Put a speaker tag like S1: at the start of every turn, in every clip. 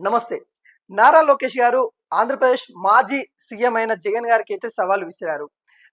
S1: నమస్తే. నారా లోకేష్ గారు ఆంధ్రప్రదేశ్ మాజీ సీఎం అయిన జగన్ గారికి అయితే సవాల్ విసిరారు.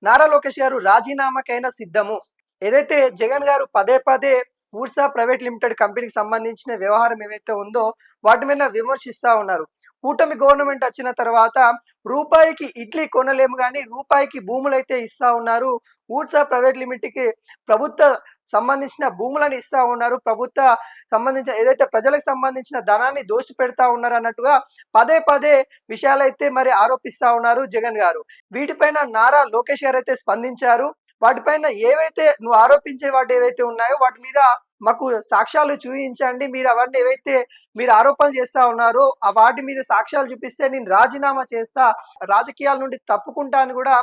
S1: నారా లోకేష్ గారు రాజీనామాకైనా సిద్ధము. ఏదైతే జగన్ గారు పదే పదే ఊర్సా ప్రైవేట్ లిమిటెడ్ కంపెనీకి సంబంధించిన వ్యవహారం ఏవైతే ఉందో వాటి మీద విమర్శిస్తా ఉన్నారు. కూటమి గవర్నమెంట్ వచ్చిన తర్వాత రూపాయికి ఇడ్లీ కొనలేము గానీ రూపాయికి భూములైతే ఇస్తా ఉన్నారు. ఊర్సా ప్రైవేట్ లిమిటెడ్‌కి ప్రభుత్వ సంబంధించిన భూములను ఇస్తా ఉన్నారు. ప్రభుత్వ సంబంధించిన ఏదైతే ప్రజలకు సంబంధించిన ధనాన్ని దోచిపెడతా ఉన్నారన్నట్టుగా పదే పదే విషయాలైతే మరి ఆరోపిస్తా ఉన్నారు జగన్ గారు. వీటిపైన నారా లోకేష్ గారైతే స్పందించారు. వాటిపైన ఏవైతే నువ్వు ఆరోపించే వాటేవైతే ఉన్నాయో వాటి మీద మాకు సాక్ష్యాలు చూయించండి. మీరు అవన్నీ ఏవైతే మీరు ఆరోపణలు చేస్తా ఉన్నారో వాటి మీద సాక్ష్యాలు చూపిస్తే నేను రాజీనామా చేస్తా, రాజకీయాల నుండి తప్పుకుంటా అని కూడా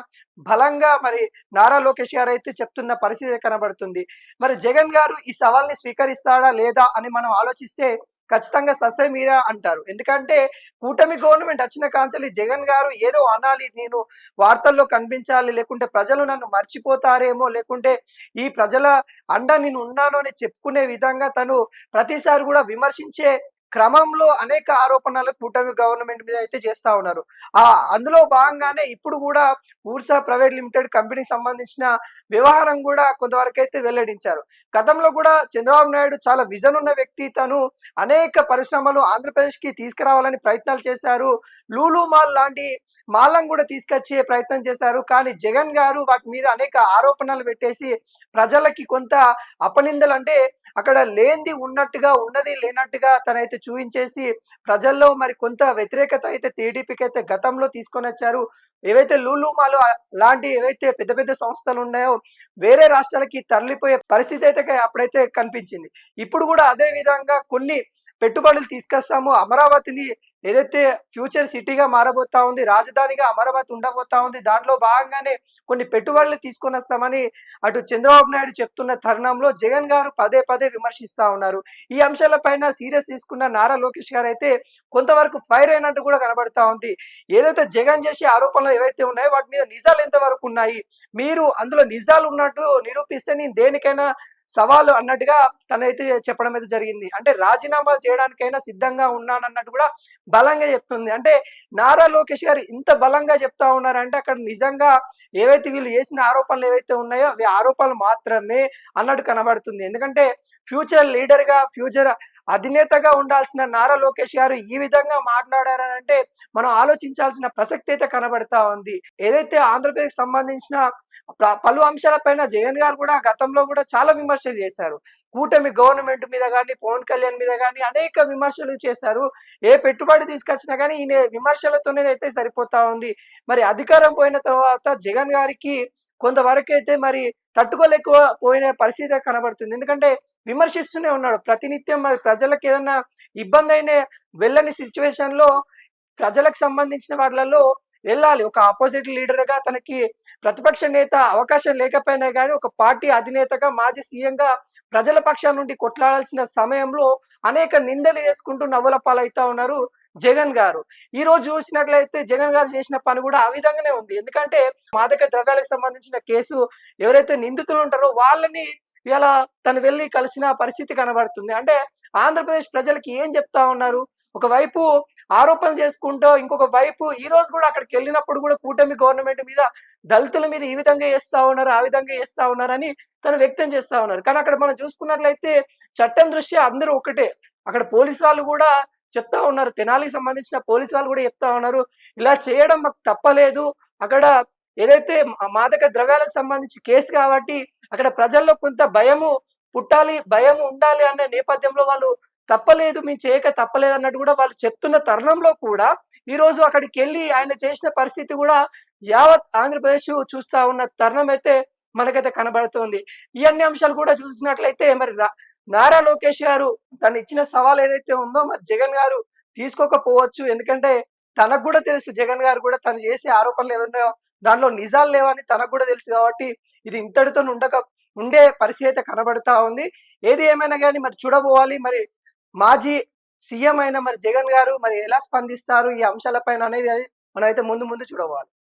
S1: బలంగా మరి నారా లోకేష్ గారు అయితే చెప్తున్న పరిస్థితి కనబడుతుంది. మరి జగన్ గారు ఈ సవాల్ని స్వీకరిస్తాడా లేదా అని మనం ఆలోచిస్తే ఖచ్చితంగా ససేమిరా అంటారు. ఎందుకంటే కూటమి గవర్నమెంట్ వచ్చిన కాంచెలి జగన్ గారు ఏదో అనాలి, నేను వార్తల్లో కనిపించాలి, లేకుంటే ప్రజలు నన్ను మర్చిపోతారేమో, లేకుంటే ఈ ప్రజల అండ నేను ఉన్నాను అని చెప్పుకునే విధంగా తను ప్రతిసారి కూడా విమర్శించే క్రమంలో అనేక ఆరోపణలు కూటమి గవర్నమెంట్ మీద అయితే చేస్తా ఉన్నారు. అందులో భాగంగానే ఇప్పుడు కూడా ఊర్సా ప్రైవేట్ లిమిటెడ్ కంపెనీకి సంబంధించిన వ్యవహారం కూడా కొంతవరకైతే వెల్లడించారు. గతంలో కూడా చంద్రబాబు నాయుడు చాలా విజన్ ఉన్న వ్యక్తి. తను అనేక పరిశ్రమలు ఆంధ్రప్రదేశ్‌కి తీసుకురావాలని ప్రయత్నాలు చేశారు. లూలు మాల్ లాంటి మాల్‌లను కూడా తీసుకొచ్చే ప్రయత్నం చేశారు. కానీ జగన్ గారు వాటి మీద అనేక ఆరోపణలు పెట్టేసి ప్రజలకి కొంత అపనిందలు, అంటే అక్కడ లేనిది ఉన్నట్టుగా, ఉన్నది లేనట్టుగా తనైతే చూయించేసి ప్రజల్లో మరి కొంత వ్యతిరేకత అయితే టీడీపీకి అయితే గతంలో తీసుకొనొచ్చారు. ఏవైతే లూలు మాల్ లాంటి ఏవైతే పెద్ద పెద్ద సంస్థలు ఉన్నాయో వేరే రాష్ట్రాలకి తరలిపోయే పరిస్థితి అయితే అప్పుడైతే కనిపించింది. ఇప్పుడు కూడా అదే విధంగా కొన్ని పెట్టుబడులు తీసుకొస్తాము, అమరావతిని ఏదైతే ఫ్యూచర్ సిటీగా మారబోతా ఉంది, రాజధానిగా అమరావతి ఉండబోతా ఉంది, దాంట్లో భాగంగానే కొన్ని పెట్టుబడులు తీసుకొని వస్తామని అటు చంద్రబాబు నాయుడు చెప్తున్న తరుణంలో జగన్ గారు పదే పదే విమర్శిస్తా ఉన్నారు. ఈ అంశాలపైన సీరియస్ తీసుకున్న నారా లోకేష్ గారు అయితే కొంతవరకు ఫైర్ అయినట్టు కూడా కనబడతా ఉంది. ఏదైతే జగన్ చేసే ఆరోపణలు ఏవైతే ఉన్నాయో వాటి మీద నిజాలు ఎంతవరకు ఉన్నాయి, మీరు అందులో నిజాలు ఉన్నట్టు నిరూపిస్తే నేను దేనికైనా సవాలు అన్నట్టుగా తనైతే చెప్పడం అయితే జరిగింది. అంటే రాజీనామా చేయడానికైనా సిద్ధంగా ఉన్నానన్నట్టు కూడా బలంగా చెప్తుంది. అంటే నారా లోకేష్ గారు ఇంత బలంగా చెప్తా ఉన్నారంటే అక్కడ నిజంగా ఏవైతే వీళ్ళు చేసిన ఆరోపణలు ఏవైతే ఉన్నాయో అవి ఆరోపణలు మాత్రమే అన్నట్టు కనబడుతుంది. ఎందుకంటే ఫ్యూచర్ లీడర్‌గా, ఫ్యూచర్ అధినేతగా ఉండాల్సిన నారా లోకేష్ గారు ఈ విధంగా మాట్లాడారనంటే మనం ఆలోచించాల్సిన ప్రసక్తి అయితే కనబడతా ఉంది. ఏదైతే ఆంధ్రప్రదేశ్ సంబంధించిన పలు అంశాలపైన జగన్ గారు కూడా గతంలో కూడా చాలా విమర్శలు చేశారు. కూటమి గవర్నమెంట్ మీద గానీ, పవన్ కళ్యాణ్ మీద గానీ అనేక విమర్శలు చేశారు. ఏ పెట్టుబడి తీసుకొచ్చినా గానీ ఈయన విమర్శలతోనే అయితే సరిపోతా ఉంది. మరి అధికారం పోయిన తర్వాత జగన్ గారికి కొంతవరకైతే మరి తట్టుకోలేకపోయిన పరిస్థితి కనబడుతుంది. ఎందుకంటే విమర్శిస్తూనే ఉన్నాడు. ప్రతినిత్యం మరి ప్రజలకు ఏదన్నా ఇబ్బందైన వెళ్ళని సిట్యుయేషన్‌లో ప్రజలకు సంబంధించిన వాటిలలో వెళ్ళాలి. ఒక అపోజిట్ లీడర్‌గా తనకి ప్రతిపక్ష నేత అవకాశం లేకపోయినా గానీ, ఒక పార్టీ అధినేతగా, మాజీ సీఎంగా ప్రజల పక్షాన నుండి కొట్లాడాల్సిన సమయంలో అనేక నిందలు చేసుకుంటూ నవ్వుల పాలైతా ఉన్నారు జగన్ గారు. ఈరోజు చూసినట్లయితే జగన్ గారు చేసిన పని కూడా ఆ విధంగానే ఉంది. ఎందుకంటే మాదక ద్రవ్యాలకు సంబంధించిన కేసు ఎవరైతే నిందితులు ఉంటారో వాళ్ళని ఇయాల తను వెళ్లి కలిసిన పరిస్థితి కనబడుతుంది. అంటే ఆంధ్రప్రదేశ్ ప్రజలకి ఏం చెప్తా ఉన్నారు? ఒకవైపు ఆరోపణలు చేసుకుంటూ ఇంకొక వైపు ఈ రోజు కూడా అక్కడికెళ్ళినప్పుడు కూడా కూటమి గవర్నమెంట్ మీద, దళితుల మీద ఈ విధంగా చేస్తా ఉన్నారు, ఆ విధంగా చేస్తా ఉన్నారని తను వ్యక్తం చేస్తా ఉన్నారు. కానీ అక్కడ మనం చూసుకున్నట్లయితే చట్టం దృష్ట్యా అందరూ ఒకటే. అక్కడ పోలీసు వాళ్ళు కూడా చెప్తా ఉన్నారు. తెనాలికి సంబంధించిన పోలీసు వాళ్ళు కూడా చెప్తా ఉన్నారు, ఇలా చేయడం మాకు తప్పలేదు. అక్కడ ఏదైతే మాదక ద్రవ్యాలకు సంబంధించి కేసు కాబట్టి అక్కడ ప్రజల్లో కొంత భయము పుట్టాలి, భయం ఉండాలి అనే నేపథ్యంలో వాళ్ళు తప్పలేదు, మేము చేయక తప్పలేదు అన్నట్టు కూడా వాళ్ళు చెప్తున్న తరుణంలో కూడా ఈరోజు అక్కడికెళ్ళి ఆయన చేసిన పరిస్థితి కూడా యావత్ ఆంధ్రప్రదేశ్ చూస్తా ఉన్న తరుణం అయితే మనకైతే కనబడుతుంది. ఈ అన్ని అంశాలు కూడా చూసినట్లయితే మరి నారా లోకేష్ గారు తను ఇచ్చిన సవాల్ ఏదైతే ఉందో మరి జగన్ గారు తీసుకోకపోవచ్చు. ఎందుకంటే తనకు కూడా తెలుసు, జగన్ గారు కూడా తను చేసే ఆరోపణలు ఏమున్నాయో దాంట్లో నిజాలు లేవని తనకు కూడా తెలుసు కాబట్టి ఇది ఇంతటితో ఉండే పరిస్థితి అయితే కనబడతా ఉంది. ఏది ఏమైనా కానీ మరి చూడబోవాలి, మరి మాజీ సీఎం అయిన మరి జగన్ గారు మరి ఎలా స్పందిస్తారు ఈ అంశాలపైన అనేది మనమైతే ముందు చూడబోవాలి.